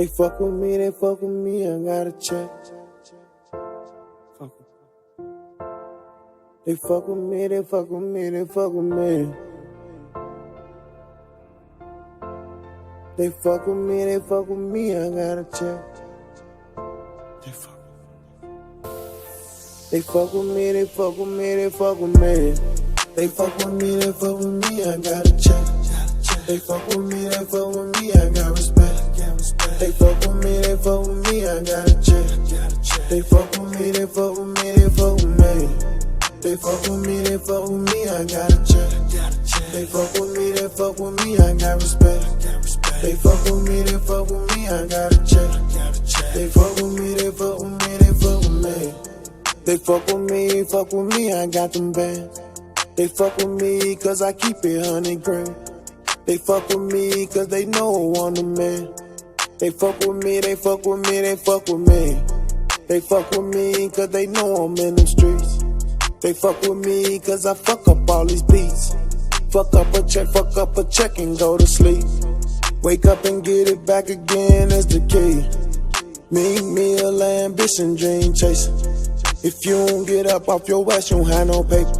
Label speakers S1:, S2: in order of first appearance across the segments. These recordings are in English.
S1: They fuck with me, they fuck with me, I gotta check. Fuck with me. They fuck with me, they fuck with me, they fuck with me. They fuck with me, they fuck with me, I gotta check. They fuck with me. They fuck with me, they fuck with me, they fuck with me. They fuck with me, they fuck with me, I gotta check. They fuck with me, they fuck with me, I got respect. They fuck with me, they fuck with me, I gotta check. They fuck with me, they fuck with me, they fuck with me. They fuck with me, they fuck with me, I gotta check. They fuck with me, they fuck with me, I got respect. They fuck with me, they fuck with me, I gotta check. They fuck with me, they fuck with me, they fuck with me. They fuck with me, I got them bands. They fuck with me cause I keep it 100 grand. They fuck with me cause they know I'm the man. They fuck with me, they fuck with me, they fuck with me. They fuck with me cause they know I'm in them streets. They fuck with me cause I fuck up all these beats. Fuck up a check and go to sleep. Wake up and get it back again is the key. Me a ambition, dream chasing. If you don't get up off your ass, you don't have no paper.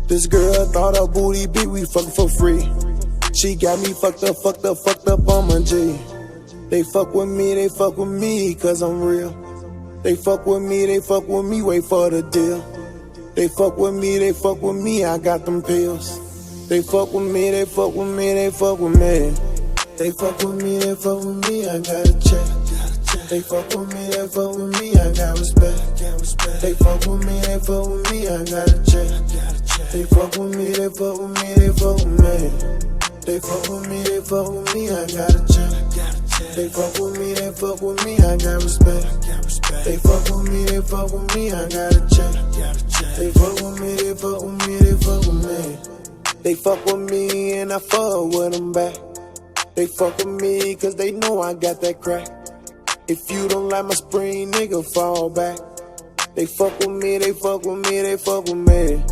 S1: This girl thought her booty big, we fuckin' for free. She got me fucked up on my G. They fuck with me cause I'm real. They fuck with me, wait for the deal. They fuck with me, I got them pills. They fuck with me, they fuck with me, they fuck with me. They fuck with me, I gotta check. They fuck with me, I got respect. They fuck with me, I gotta check. They fuck with me, they fuck with me, they fuck with me. They fuck with me, I gotta check. They fuck with me, I got respect. They fuck with me, I gotta check. They fuck with me, they fuck with me. They fuck with me and I fuck with them back. They fuck with me cause they know I got that crack. If you don't like my spring, nigga, fall back. They fuck with me, they fuck with me, they fuck with me.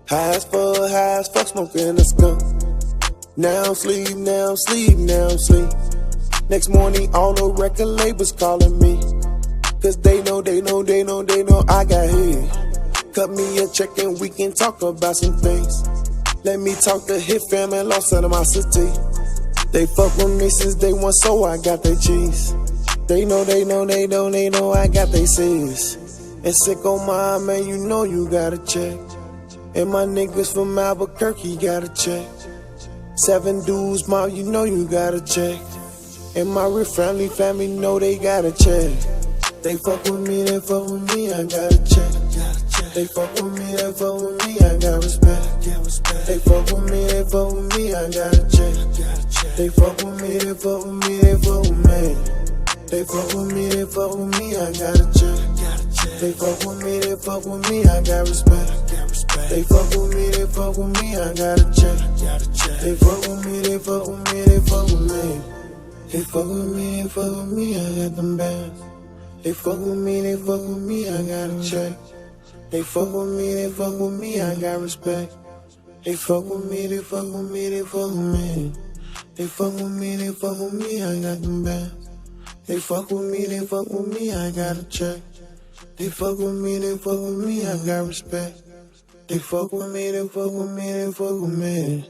S1: High as fuck, smoking a skunk. Now I'm sleep. Next morning, all the record labels calling me. Cause they know I got hit. Cut me a check and we can talk about some things. Let me talk to Hit Fam and Lost Animosity. They fuck with me since day one, so I got their cheese. They know I got they sis. And sick on my man, you know you gotta check. And my niggas from Albuquerque gotta check. 7 dudes, mom, you know you gotta check. And my real family know they gotta check. They fuck with me, I gotta check. They fuck with me, I got respect. They fuck with me, I gotta check. They fuck with me, they fuck with me, they fuck with me. They fuck with me, I gotta check. They fuck with me, I got respect. They fuck with me, I gotta check. They fuck with me, they fuck with me, they fuck with me. They fuck with me, I got them bands. They fuck with me, I gotta check. They fuck with me, I got respect. They fuck with me, they fuck with me, they fuck with me. They fuck with me, I got them bands. They fuck with me, I gotta check. They fuck with me, I got respect. They fuck with me, they fuck with me, they fuck with me.